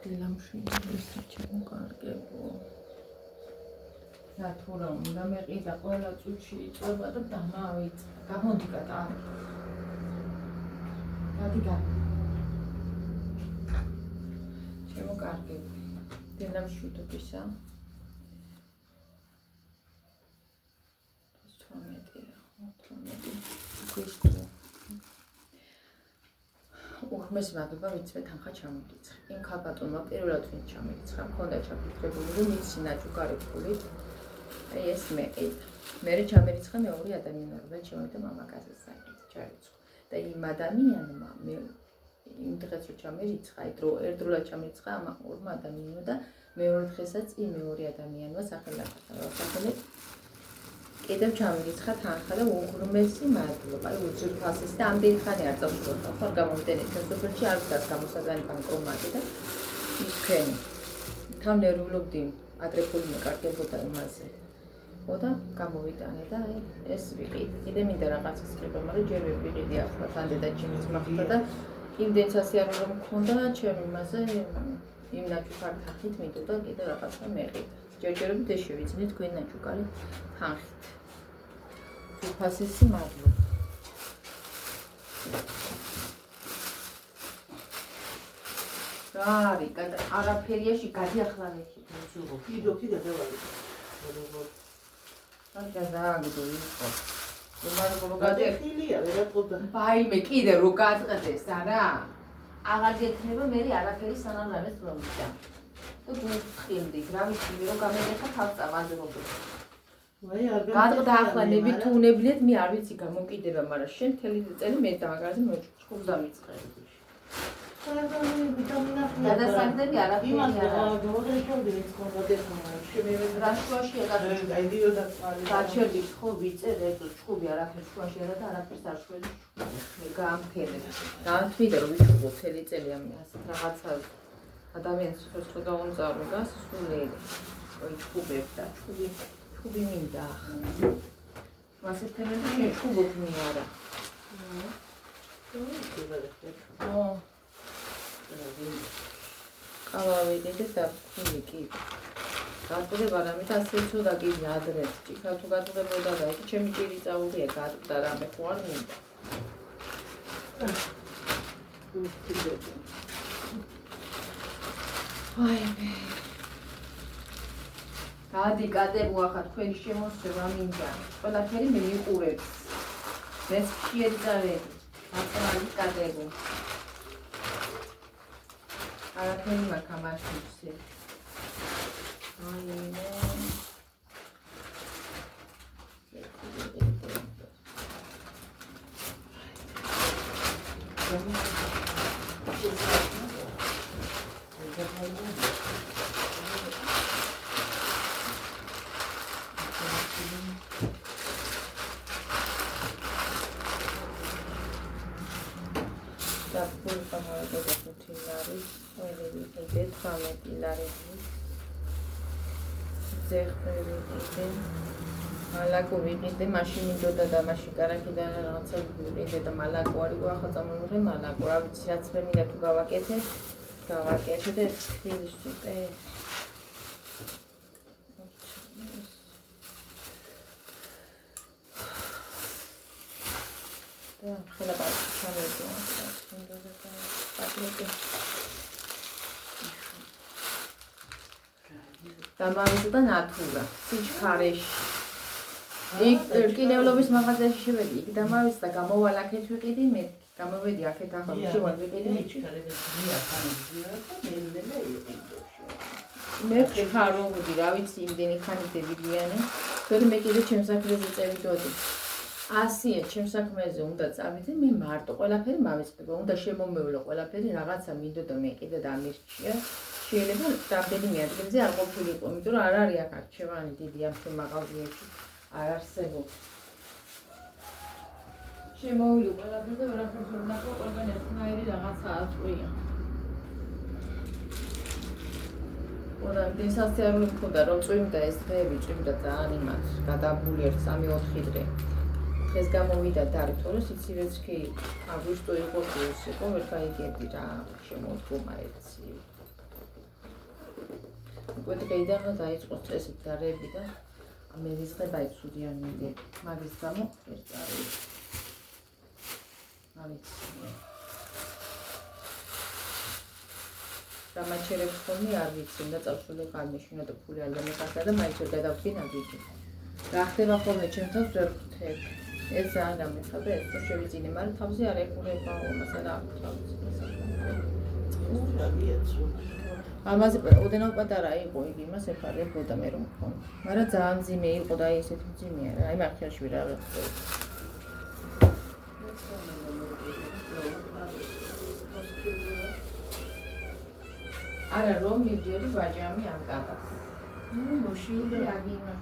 დილამშვიდობის ჩემო კარგებო. ნათურა უნდა მეყიდა ყველა წუთში იწובה და დამავიწყდა. გამოდი კატა. გადი. ჩემო კარგებო. დილამშვიდობისა. 18 უხმეს მადლობა ვიცმე თანხა ჩამოდიცხე. იმ ქალბატონმა პირველად ვინ ჩამოდიცხა, მქონდა ჩაფიქრებული, რომ იცი ნაჭუქარი ფულით. აი ეს მე ჩამერიცხა მეორე ადამიანმა, რომელიც შემოვიდა მამაკაცის საკითხი ჩაირიცხა. და იმ ადამიანმა მე იმ დღეს რომ ჩამერიცხა, ერთდროულად ჩამერიცხა ამ ორმა ადამიანმა და მეორე დღესაც იმ მეორე ადამიანმა სახელად კიდევ ჩამერიცხა თანხა და უღრმესი მადლობა. აი უძირფასესი და ამდენი ხანი არ წავშორდა. ხო გამომდენი სასოფლში არ ვდას გამოსაგანი ბანკომატი და ის თქვენი. თან ნერვულობდი ადრე ფული მეკარგებოდა იმაზე. ხოდა გამოვიტანე და აი ეს ვიყიდე. კიდე მინდა რაღაცას ხება, მაგრამ ჯერ ვერ ვიყიდე ახლა თან დედა ჩემს მახსოვდა და იმდენ სასიარულო მქონდა ჩემ იმაზე იმ ნაჭუქარ თანხით მინდოდა კიდე რაღაცა მეყიდა. ჯერჯერობით ეს შევიძინე თქვენ ნაჭუქარი თანხით. უფასესი მადლობა. რა არის? არაფერიაში გადიახლავეთი მეზურო. კიდე დავალე. ანტა დააგდო იყო. რომ გადახილია ვერაფერდა. ბაიმე კიდე რო გადყდეს არა? აღარ გექნება მე არაფერი სანამ რამეს რომიდა. და გუხილდი, რა ვიცი რომ გამეგეხა თავს წავანდებოდი. გადყდა ახლა ნები თუ უნებლიეთ მე არ ვიცი გამოკიდება, მაგრამ შენ მთელი წელი მე დამაგარზე მოჭხუბ დამიწყები. გადასაგდები არაფერი არა. გოგოშობდი ეს კონდექონა. შემევედრა შუაში ეკადრე. აიდიოდა წყალი. გაჩერდი ხო ვიწერე ჭხუბი არაფერი შუაში არა და არაფერს არ შველი. მე გაამქერე. დაანთვიდა რომ ვიჭუბო მთელი წელი ამ ასეთ რაღაცა ადამიანს ხო დაუნწარო და სულელი. ой ჭუბებს და ჭუბი მინდა. მასეთ თემებში ჭუბობ მე არა. ყავავიდი და ფული კი. გატყდება რამე და ასე ცუდა კი ადრეს. ჭიქა თუ გატყდებოდა და ეს ჩემი ჭირი წაულია გატყდა რამე ხო არ მინდა. აი მე. გადი კატებო ახლა თქვენი შემოსება მინდა. ყველაფერი მე მიყურებს. მე შეეძალები. აკრალი კატებო. არაფერი მაქვს ამაში. აი მე. მალაკო ვიყიდე, მაშინ მინდოდა და მაშინ კარაკიდან რაღაცა ვიყიდე და მალაკო არ იყო ახლა წამოვიღე მალაკო, რა ვიცი რაც მე მინდა თუ გავაკეთე და ხილის სუპე. და ხელა ჩამოვიდე. მინდოდა და პატლეტი. დამავიწყდა ნათურა სიჩქარეში. იქ კინევლობის მაღაზიაში შევედი, იქ დამავიწყდა გამოვალაქეთ ვიყიდი მე. გამოვედი აქეთ ახლა შევარ ვიყიდი სიჩქარეში. მე ხარობდი, რა ვიცი, იმდენი ხანი დევიდიანი. თორე მე კიდე ჩემს საქმეზე წევიდოდი. ასია ჩემს საქმეზე უნდა წავიდე, მე მარტო ყველაფერი მავიწყდება, უნდა შემომევლო ყველაფერი, რაღაცა მინდოდა მე კიდე და ამირჩია. შეიძლება რამდენიმე ადგილზე არ ყოფილიყო, იმიტომ რომ არ არის აქ არჩევანი დიდი ამ მაღაზიაში არ არსებობს. შემოვიდო ყველაფერი და ვერაფერს ვერ ნახო, ყველგან ერთნაირი რაღაცა აწყვია. ორამდე სასიარულო მქონდა, რომ წვიმდა ეს დღეები, წვიმდა ძალიან იმათ, გადაბული 3-4 დღე. დღეს გამოვიდა დარითო, სიცივეც კი აგვისტო იყო, ვერ გაიგებდი რა შემოდგომა ერთი. უკვე დღეიდან დაიწყო წესით და რები და მერისხება იცუდიან მიდი მაგის გამო ეს არის არის დამაჩერებს ხოლმე არ ვიცი და წავშულე გამიშინა და ფული არ დამეკარდა და მაინც ვერ გადავფინა ვიდი რა ხდება ხოლმე ჩემთან ვერ ხვდები ეს ძალიან გამეცადა ეს რო შევიძინე მაგრამ თავზე არ ეხურება ამასა და თავზე ამაზე ოდენავ პატარა იყო იგი მას ეფარებოდა მე რომ მქონდა მაგრამ ძალიან ძიმე იყო და ესეთი ძიმეა რა აი მაგხელში ვერ აღწევ არა რომ მივდიოდი ვაჯამი ამ კატას მოშილე აგინა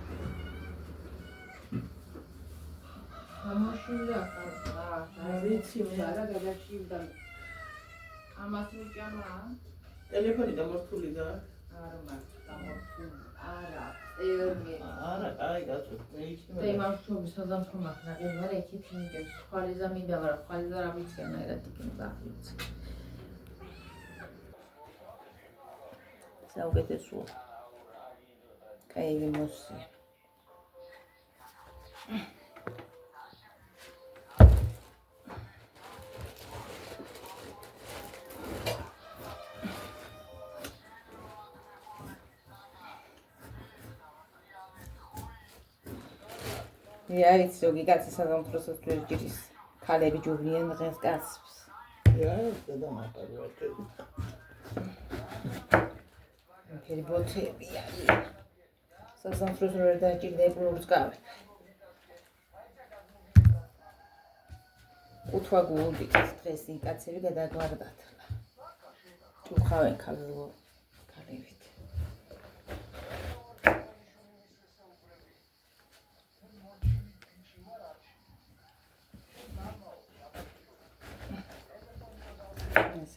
ამოშილე ახლა ვიცი რა გადაშილდა ამას მიჭამა ტელეფონი გამორთული და არა მაგ არა ერმე არა აი გასულ მეიქნება და იმართობი საზამთრო მაგნაყი ვარ ეკი ფინგებს ხვალიზა მინდა ვარ ხვალიზა რა ვიცი ანაირად იქნება ვიცი საუკეთესო კაი მოსი Ja, jetzt so gigantes Saisonprozess durchgeht. Kalle wie Julian rest gas. Ja, da macht er. Okay, bote ja. Saisonprozess durchgeht der Bluesgab. უთვა გულდი სტრესი კაცები გადაგვარდათ. თუ ხავენ ქალებით.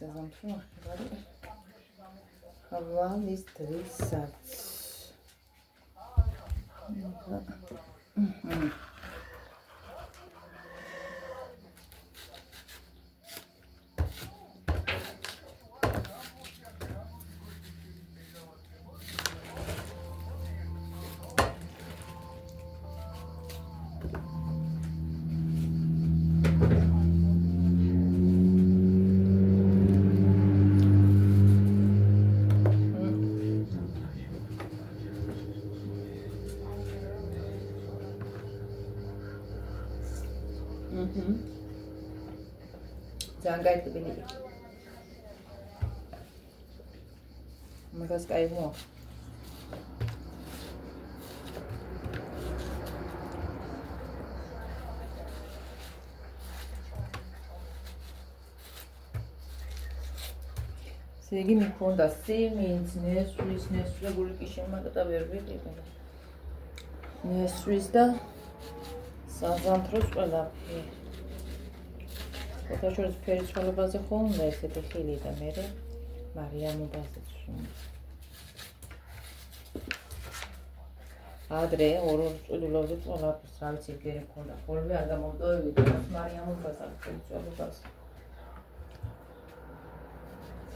Сезон Хаваlis трисац. ძალიან გაიგებინები. მაგას კაი მო. სეგი მქონდა სიმინც, ნესვრის, ნესვრებული კი შემატა ვერ ვიყიდა. ნესვრის და საზამთროს ყველაფერი. ოთაშორის ფერის ცვალებაზე ხოლმე ესეთი ხილი და მერე მარიამობაზეც ადრე ორ წუთილოვდი ყველაფერს რა ვიცი გერი მქონდა ხოლმე არ გამოვდოვები და მარიამობაზა ფერის ცვალებაზე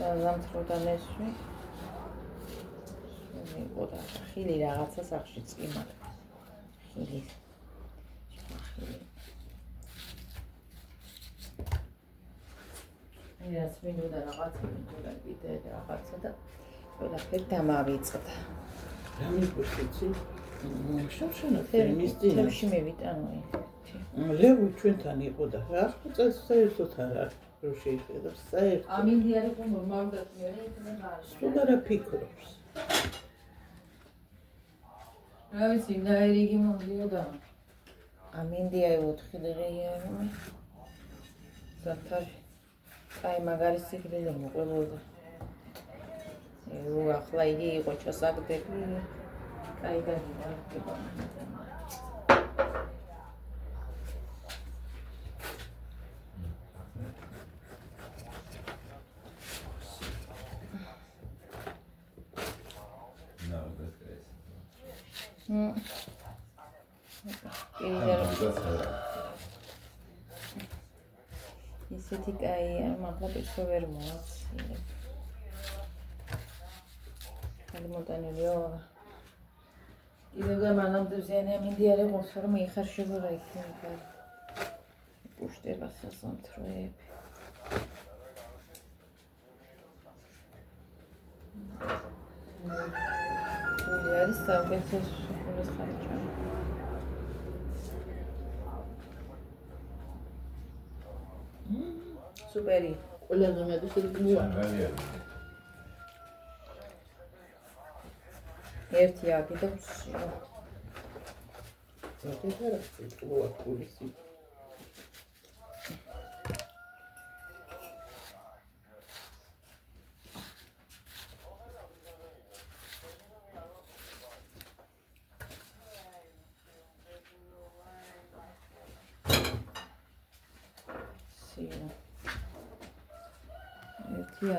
საზამთრო და ნესვი იყო და ხილი რაღაცა სახში წკიმად ხილი ეს მინდოდა რაღაცა მინდოდა კიდე რაღაცა და ყველაფერი დამავიწყდა. რა მიგვრიცი? შავშანა თემში მივიტანო იქ. ლევი ჩვენთან იყო და რა წელს საერთოდ არა რო შეიძლება საერთოდ. ამინდი არ იყო ნორმალურად მე იქნება. სულ არა ფიქრობს. რა ვიცი, დაერიგი მომდიოდა. ამინდი აი 4 დღეიანი. ზათარი აი მაგარი სიგნალი მოყოლოდა. ახლა იგი იყო ჩასაგდები. აი გადაიდება. ისეთი კაია, მაგრამ ისე ვერ მოაცილებ. ხელი მოტანილიო. კიდევ მანამდე ზიანე მინდიარე ყოს რომ იხარშება რა იქნება. პუშტება სასამთროები. არის საუკეთესო სოფლის ხარჯი. სუპერი. ყველაზე მეტი სიკვდილია. ერთი აკიდებს. ეს არა სიკვდილია პულისი.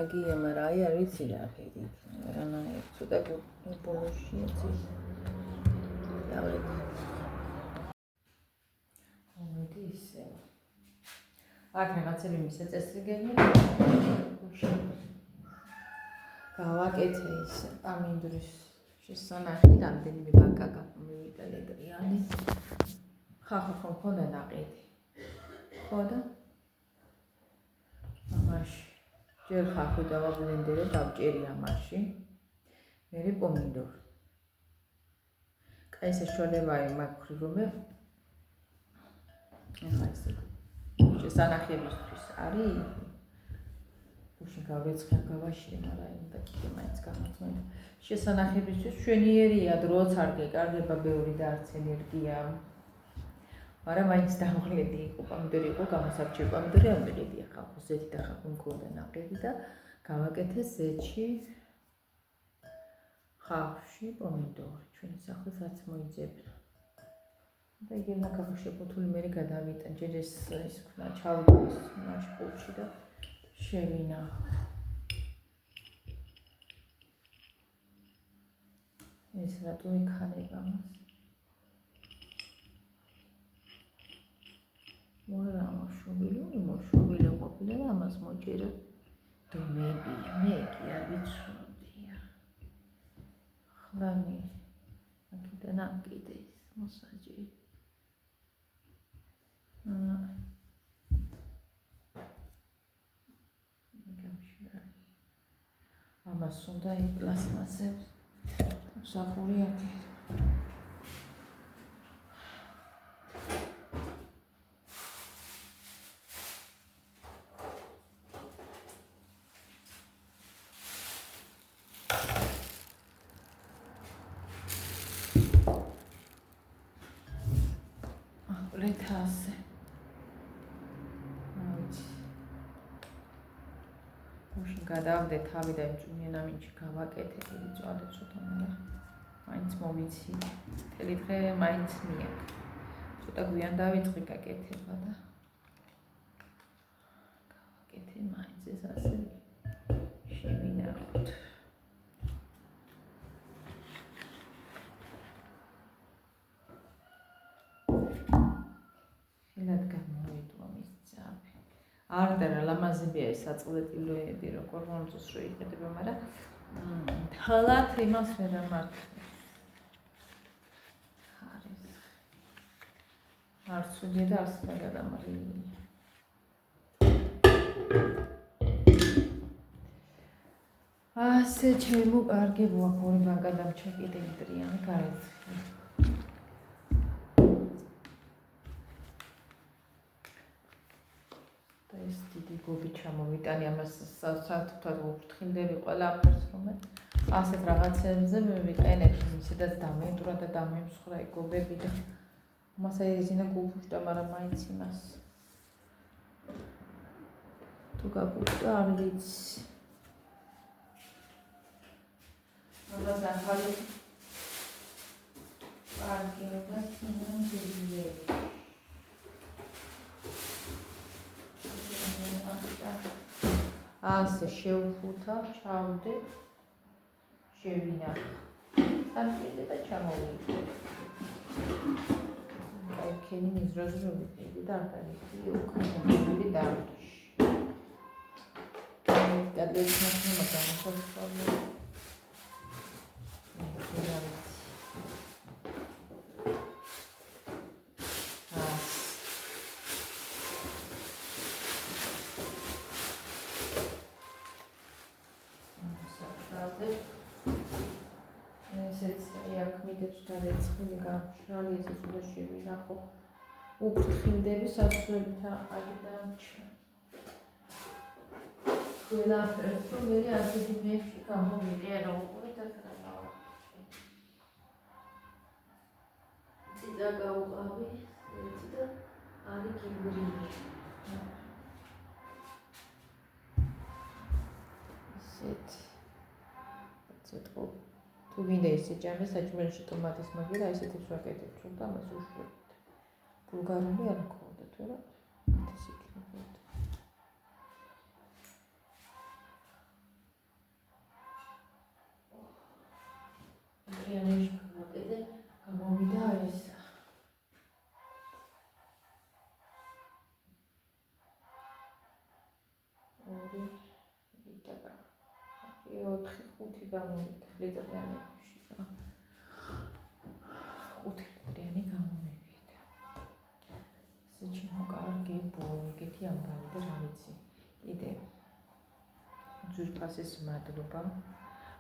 აგია, მაგრამ აი არ ვიცი რა ფერი. რანაირ ცოტა ბოლოში ეცი. დავეთ. მოდი ისე. აქ რაღაცები მისაწესრიგებია. გავაკეთე ის ამინდრის შესანახი რამდენიმე ბანკა გამოვიდა ლიტრიანი. ხახო ხონდა ნაყიდი. ხო და ამაში ჯერ ხახო დავაბლენდერე დავჭერი ამაში. მერე პომიდორი. კაი ეს შოლევაი მაგრი რომე. ახლა ისე. შესანახებისთვის არის. უშენ გავეცხა გავაშლი, მაგრამ და კიდე მაინც გამოწმენდა. შესანახებისთვის შვენიერია, დროც არ გეკარგება ბევრი და არც ენერგია. მაგრამ მაინც დამღლედი იყო, პომიდორი იყო გამოსარჩევი პომიდორი არ მიყიდია ხალხო, ზეთი და ხალხო მქონდა ნაყიდი და გავაკეთე ზეთში ხავში პომიდორი. ჩვენი სახლსაც მოიძებნა. და იგი ნაკაფში ბოთული მე გადავიტან, ჯერ ეს ვქნა ჩავდის მაშყულში და შევინახო. ეს რატო იქნება მას? მორა მოშობილი ყოფილა და ამას მოჭერა. დომები, მე კი არ ვიცოდია. ხლანი, აქედან აკიდე ის მოსაჯი. ამას უნდა ის პლასმასზე საფური აკეთე. ლეთასე. უშენ გადავდე თავი და იმჭუნიან ამინჩი გავაკეთე დიდი წვალე ცოტა მაგრამ მაინც მომიცი. მთელი დღე მაინც მიაკ. ცოტა გვიან დავიწყე გაკეთება და გავაკეთე მაინც ეს ასე შევინახოთ. არ და რა ლამაზებია ეს საწყლეტილოები, როგორ მომწონს რო იყიდება, მაგრამ თალათ იმას ვერ ამართლებს. არის. არ სულია და არც და გადამრიგია. ასე შემოკარგებო აქ ორი ბანკა დამჩაკიდე ლიტრიანი გარეთ. ეს დიდი გობი ჩამოვიტანი ამას საერთოდ ვფრთხილდები ყველაფერს რომ ასეთ რაღაცებზე ვიყენებ ისედაც დამეტრა და დამემსხრა გობები და მას აიძინა გუფუშტა მაგრამ მაინც იმას თუ გაგუფშტა არ ვიცი ამას ახალი პარკინგას მიმდევრი ასე შევხუთა, ჩავდე, შევინახე. სამკიდე და ჩამოვიდე. აი, ქენი მიზრაზრული ფერი და არ დაიწყე უკანონო დარდში. გადაიწყე მაგამხოლოდ. ესეც აქ მიდებს გადაეცხილი გამშრალი ესეც უნდა შევინახო უფრთხილდები სასწრებით აყარი დამჩა ყველაფერს რომ მე ასეთი მეში გამომიდე რა უყურეთ ახლა ციტა გაუყავი ციტა არი კიბრინი ცეტყო თუ გინდა ისე ჭამე საჭმელში ტომატის მაგერა ესეთებს ვაკეთებ ჩვენ და მას უშვებთ ბულგარული არ მქონდა თუ რა ეს იქნება რეალში მოკიდე გამოვიდა ეს ორი იტაკა 4-5 გამოვიდა ლიტრიანი რა 5 ლიტრიანი გამოვიდა საჩინო კარგი ბოლგეთი ამბავი და რა ვიცი კიდე ძვირფასის მადლობა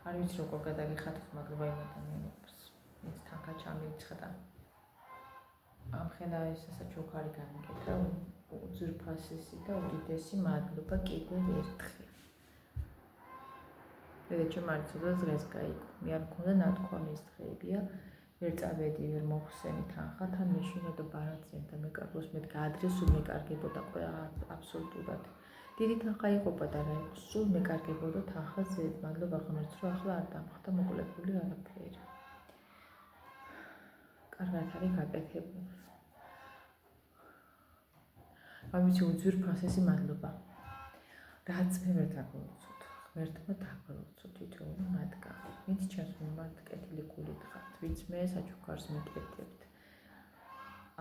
არ ვიცი როგორ გადაგიხატოთ მაგრამ იმ ადამიანებს ის თანხა ჩამირიცხდა ამ ხელა ეს საჩუქარი გამიკეთა ძვირფასისი და უდიდესი მადლობა კიდევ ერთხელ დედაჩემ არ იცოდა დღეს გაიგო. მე არ მქონდა ნათქვამი ის დღეებია. ვერ წავედი, ვერ მოხსენი თანხა, თან მეშინოდა ბარათზე და მეკარგოს მე გაადრესულ მეკარგებოდა ყველა აბსოლუტურად. დიდი თანხა იყოფა და რა იყო, სულ მეკარგებოდა თანხაზე. მადლობა ღმერთს, რომ ახლა არ დამხდა მოკლებული არაფერი. კარგად არის გაკეთებული. ამის უძვირფასესი მადლობა. რაც მე ვერ დაგლოცოთ. ღმერთმა დაგლოცო თითოეული მათგანი. მით ჩემს მიმართ კეთილი გულით ხართ, ვინც მე საჩუქარს მიკეთებთ.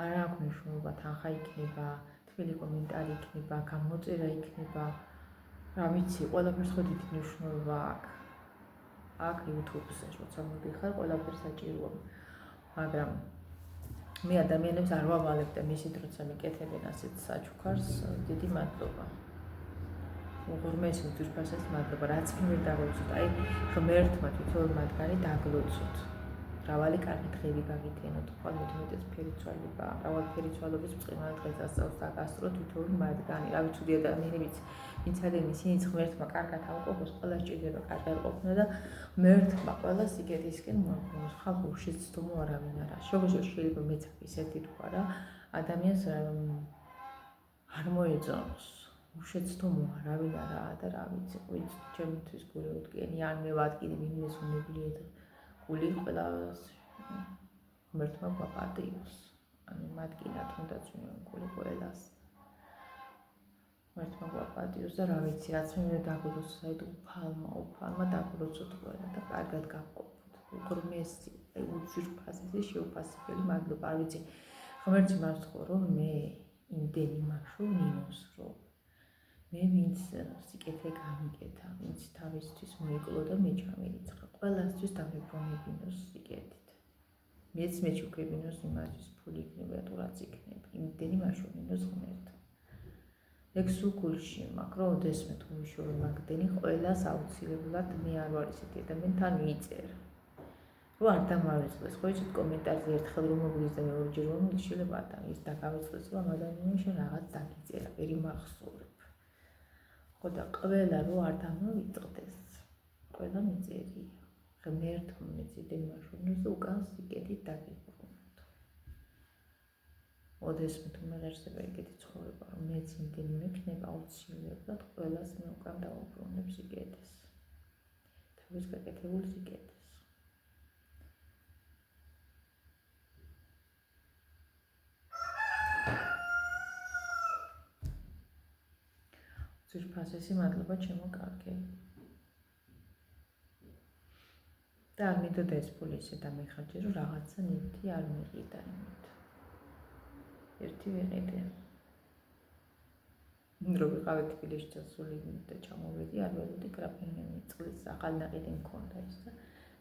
არ აქვს მნიშვნელობა თანხა იქნება, თბილი კომენტარი იქნება, გამოწერა იქნება. რა ვიცი, ყველაფერს ხო დიდი მნიშვნელობა აქვს. აქ YouTube-ზე როცა მოდიხარ, ყველაფერს საჭიროა. მაგრამ მე ადამიანებს არ ვავალებ და მისით როცა მიკეთებენ ასეთ საჩუქარს, დიდი მადლობა. უღრმეს უძვირფასეს მადლობა, რაც მე დაგლოცოთ. აი, ღმერთმა თითოეულ მათგანი დაგლოცოთ. მრავალი კარგი დღეები გაგითენოთ, ხოლმე მეტად ფერიცვალება, მრავალ ფერიცვალობისწყინვალე დღეს ასწავლოს და გასწრო თითოეული მათგანი. რა ვიცი, ადამიანებიც, ვინც არის ისინიც ღმერთმა კარგად ავყოფოს, ყველა სჭირდება კარგად ყოფნა და ღმერთმა ყველა სიკეთისკენ მოაქვს. ხალხი შეცდომო არავინ არა. შეიძლება მეც ისეთი თქვა რა, ადამიანს არ მოეწონოს. უშეცდომო არავინ არაა და რა ვიცი, ვინც ჩემთვის გული უდგენი, ან მე ვადგინე ვინმეს უნებლიეთ გული ყველას ღმერთმა გვაპატიოს. ანუ მადგინათ უნდაც გული ყველას. ღმერთმა გვაპატიოს და რა ვიცი, რაც მე დაგლოცოთ, აი უფალმა დაგლოცოთ ყველა და კარგად გავყოფოთ. უღრმესი, უძვირფასესი, შეუფასებელი მადლობა. არ ვიცი, ღმერთს მართლა რომ მე იმდენი მაშო ნინოს რომ მე ვინც სიკეთე გამიკეთა, ვინც თავისთვის მოიკლო და მე ჩამირიცხა, ყველასთვის დამებრუნებინოს სიკეთით. მეც მეჩუქებინოს იმათვის ფული იქნება თუ რაც იქნება, იმდენი მაშოვნინოს ღმერთმა. ეგ სულ გულში მაქვს, რომ ოდესმე თუ მიშოვე მაგდენი, ყველას აუცილებლად მე არ ვარ ისეთი ადამიანი, თან ვიწერა. რომ არ დამავიწყდეს, ხო იცით კომენტარზე ერთხელ რომ მოგვიდეს და მეორჯერ რომ შეიძლება ის დაგავიწყდეს, რომ ადამიანმა შენ რაღაც დაგიწერა, ვერ იმახსოვრებ. და ყველა რო არ დამოვიწყდეს, ყველა მიწერია. ღმერთმა მეცადე მაშოვნოს და უკან სიკეთით დაგიბრუნოთ. ოდესმე თუ მეღერსება ეგეთი ცხოვრება, რომ მეც იმდენი მექნება აუცილებლად ყველას მე უკან დავუბრუნებ სიკეთეს. თავის გაკეთებულ სიკეთეს. ძვირფასესი მადლობა ჩემო კარგე. და არ მინდოდა ეს ფული ისე დამეხარჯე, რომ რაღაცა ნივთი არ მიყიდა იმით. ერთი ვიყიდე. რო ვიყავი თბილისში წასული და ჩამოვედი, არ ველოდი კრაფინიანი წყლის ახალი ნაყიდი მქონდა ის და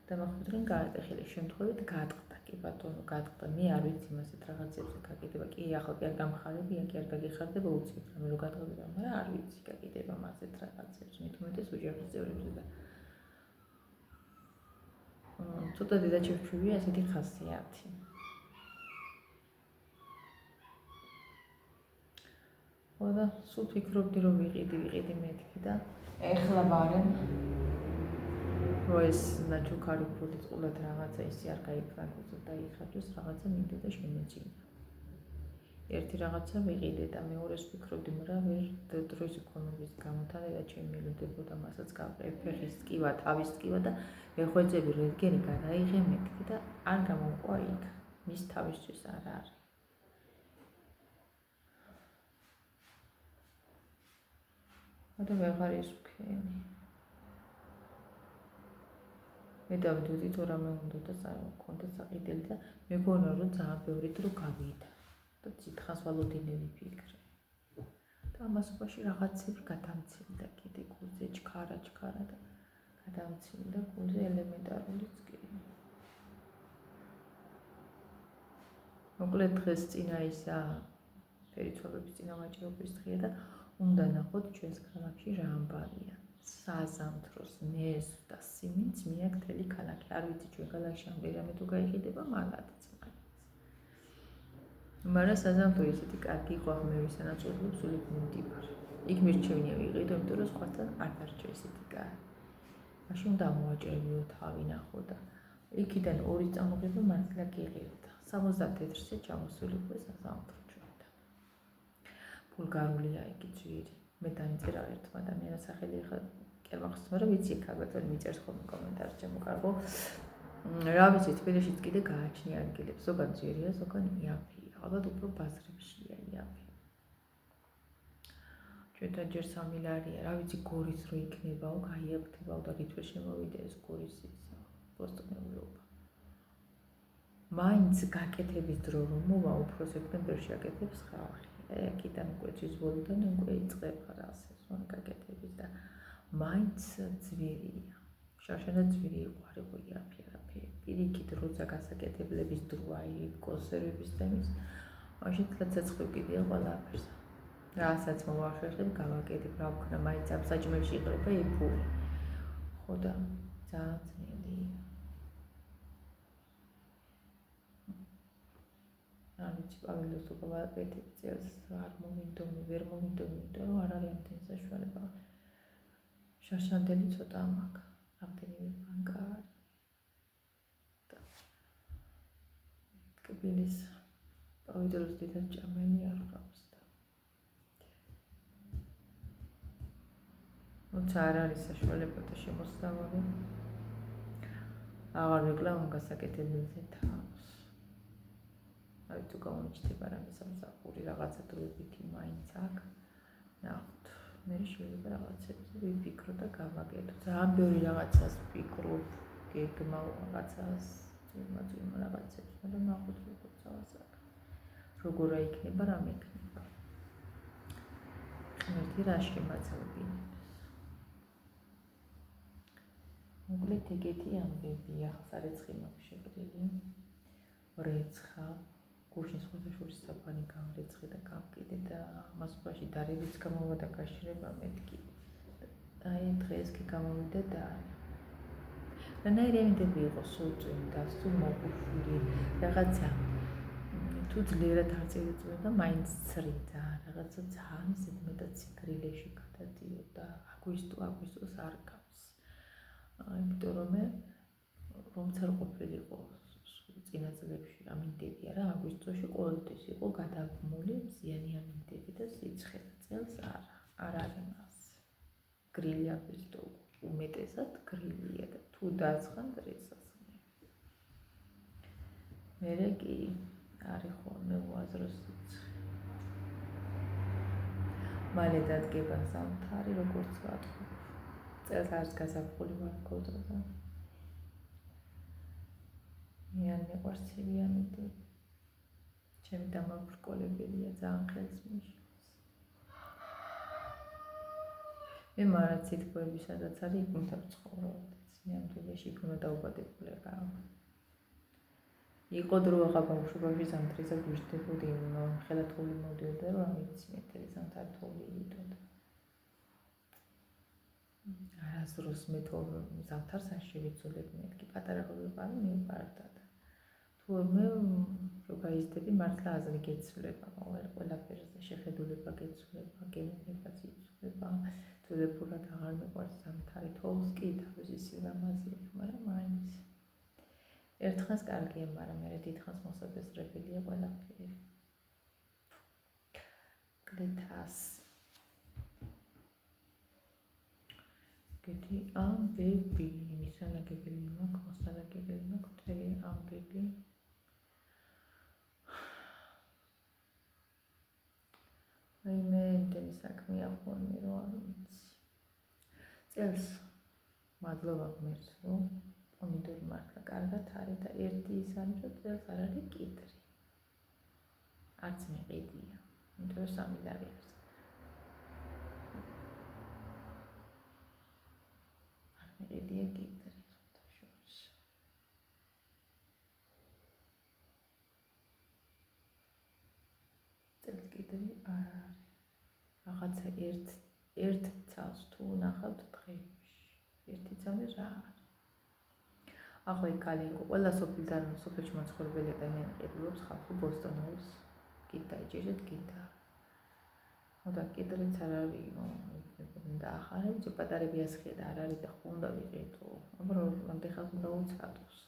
დამახვილდნენ გაატეხილი შემთხვევით გაატყდა კი ბატონო გაატყდა. მე არ ვიცი მასეთ რაღაცებზე გაკეთება. კი ახლა კი არ გამხარები, კი არ გაგიხარდება უცებ რამე რო გატყდება, მაგრამ არ ვიცი გაკეთება მასეთ რაღაცებს. მით უმეტეს ოჯახის წევრებზე და ცოტა დედაჩეფშივია ესეთი ხასიათი. და სულ ფიქრობდი რომ ვიყიდი მეთქი და ეხლა ვარენ რომ ეს ნაჩუქარი ფუდი წყულად რაღაცა ისი არ გაიფრანგოს და იხაჭოს რაღაცა მინდა და შემეძინა. ერთი რაღაცა ვიყიდე და მეორეს ვფიქრობდი, მაგრამ ვერ დროის ეკონომიკის გამო და ჩემი ელოდებოდა მასაც გავყრე ფეხის ტკივა, თავის ტკივა და ეხვეწები რენტგენი გადაიღე მეთქი და არ გამომყვა იქ. მის თავისთვის არ არის. და ვეღარ ისუქენი. მე დავდივდი თუ რამე უნდა და მქონდა საყიდელი და მეგონა რომ ძალიან ბევრი დრო გავიდა. და ციტხას ვალოდინე ვიფიქრე. და ამასობაში რაღაცები გადამცილდა კიდე გულზე ჩქარა და გადამცილდა გულზე ელემენტარულიც კი. მოკლედ დღეს წინა ისა ფერიცვალების წინა მაჭრობის დღეა და უნდა ნახოთ ჩვენს ქალაქში რა ამბავია. საზამთროს ნეს და სიმინც მიაკ მთელი ქალაქი. არ ვიცი ჩვენ ქალაქში ამ რამე თუ გაიყიდება მალადიც მაინც. მაგრამ საზამთრო ესეთი კარგი იყო მე ვისანაცვლებლებს სულ იქ მიმდივარ. იქ მირჩევნია ვიყიდო, იმიტომ რომ სხვათან არ დარჩა ესეთი კარგი. მაშინ უნდა მოვაჭრებიო თავი ნახო და იქიდან ორი წამოღება მართლა გიღებდა. 74-ზე ჩამოსულიყო საზამთრო. ბულგარულია იგი ძვირი. მე დამწერა ერთმა ადამიანს სახელი ახლა კი მახსოვს, მაგრამ ვიცი ქალბატონი მიწერს ხოლმე კომენტარში ჩემო კარგო. რა ვიცი, თბილისშიც კიდე გააჩნია ადგილები, ზოგან ძვირია, ზოგან იაფია. ალბათ უფრო ბაზრებშია იაფია. ჩვენთან ჯერ 3 ლარია, რა ვიცი, გორის რო იქნებაო, გაიაფთებაო და რითვე შემოვიდა ეს გორის ისა პოსტნეულობა. მაინც გაკეთების დრო რომ მოვა, უფრო სექტემბერში აკეთებს ხალხი. ეკიდან უკვე ძვოლიდან უკვე იწყება რა სეზონ გაკეთების და მაინც ძვირია. შარშანა ძვირი იყო, არ იყო იაფია. პირიქით როცა გასაკეთებლების დროა იქ კონსერვების თემის, მაშინ თლაცაცხი კიდია ყველაფერს. რასაც მოვახერხებ, გავაკეთებ, რა ვქნა, მაინც ამ საჭმელში იყრება იფული. ხო და ძალიან ძნელია. არ ვიცი, პაველოს თუ გავაკეთებ წელს არ მომინდომი, ვერ მომინდომი, იმიტომ რომ არ არის ამდენი საშუალება. შარშანდელი ცოტა მაქვს, ამდენი ბანკა არის. კბილის პაველოს დიდად ჭამელი არ ყავს და. როცა არ არის საშუალება და შემოსავალი, აღარ ვეკლავ გასაკეთებელზე თავს. აი თუ გამოჩნდება რამე სამსახური რაღაცა დროებითი მაინც აქვს. ნახოთ, მე შეიძლება რაღაცებზე ვიფიქრო და გავაკეთო. ძალიან ბევრი რაღაცას ვფიქრობ, გეგმავ რაღაცას, ძვირმა რაღაცებს, მაგრამ ნახოთ როგორ წავასაკეთო. როგორ აიქნება, რამ იქნება. ღმერთი რა შემაწევებინებს. მოკლედ ეგეთი ამბებია, ხსარეცხი მაქვს შებრილი. რეცხა გუშინ სხვადასხვა საფანი გამრეცხი და გამკიდე და მასობაში დარებიც გამოვა და გაშრება მეთქი. აი დღეს კი გამოვიდა და რანაირი ემიტები იყო სულ წვიმდა, სულ მოგუშვილი, რაღაცა თუ ძლიერად არ წევიწვე და მაინც ცრიდა, რაღაცა ძალიან ისეთ მეტად ციგრილეში გადადიოდა, აგვისტოს არ გავს. იმიტომ რომ რომც არ ყოფილიყო წინა წლებში ამინდები არა, აგვისტოში ყოველთვის იყო გადაბმული მზიანი ამინდები და სიცხე წელს არ არის მას. გრილი აგვისტო უმეტესად გრილია და თუ დაცხან დრესასწრაფო. მერე კი არის ხოლმე უაზრო სიცხე. მალე დადგება ზამთარი, როგორც ვატყობ. წელს არის გაზაფხული ვარქოვდა და მე არ მიყვარს ცივი ამინდები. ჩემი დამაბრკოლებელია, ძალიან ხელს მიშლის. მე მარად სიტყვები სადაც არის, იქ უნდა ვცხოვრობ. მე ამ თვეში იქ უნდა დაუბადებულება. იყო დრო ახლა ბავშვობაში ზამთრისა გვიშდებოდი, ხელად თოვლი მოვდიოდა, რომ ამიცი მე თელი ზამთარი თოვლი იდოდა. არასდროს მე თო ზამთარს არ შევიცვლებ მეთქი პატარა ყურებანი მივყარდა და თუ მე რო გაიზრდები მართლა აზრი გეცვლება ყველაფერზე შეხედულება გეცვლება გემოვნებაც იცვლება თვითებურად აღარ მეყვარს ზამთარი თოვს კი თავისი სილამაზეა მაგრამ მაინც ერთხანს კარგია მაგრამ მე დიდხანს მოსაბეზრებელია ყველაფერი კლეთას გეთი ამბები მისანაგებელი მაქვს მოსანაგებელი მაქვს მთელი ამბები აი მე იმდენი საქმეა ხოლმე რომ არ ვიცი წელს მადლობა ღმერთს რომ პომიდორი მართლა კარგად არის და ერთი ის არის რომ წელს არ არის კიტრი არც მეყიდია იმიტომ რომ სამილარი არის არ მეყიდია კიტრი შორის წელს კიტრი არ არის რაღაცა ერთ ცალს თუ ნახავთ დღეებში ერთი ცალი რა არის ახლა იქ კალინკო ყველა სოფელში მაცხოვრებელი ადამიანი ყიდულობს ხალხო ბოსტონურს კიდა იჭერეთ კიდა და კიტრიც არ არის და ახლა ვიცი პატარები ასხია და არ არის და ხო უნდა ვიყიდო მაგრამ მანდ ხალხ უნდა უცადოს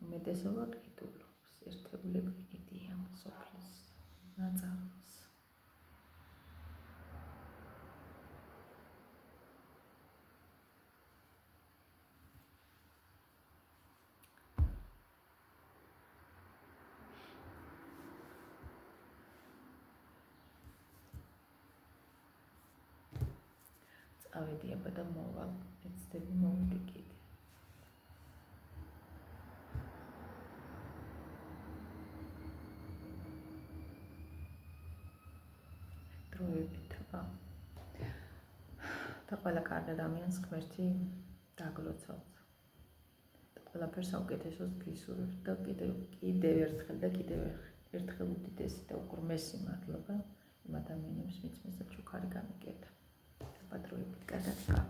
უმეტესობა ყიდულობს ერთეულები ყიდიან სოფლის ნაწარმს წავედი აბა და მოვალ ეცდები მოვიდი კიდე დროებით და ყველა კარგ ადამიანს ღმერთი დაგლოცავთ და ყველაფერს საუკეთესოს გისურვებთ და კიდევ ერთხელ უდიდესი და უღრმესი მადლობა იმ ადამიანებს ვინც მესაც ჩუქარი გამიკეთა და დროებით გადადგა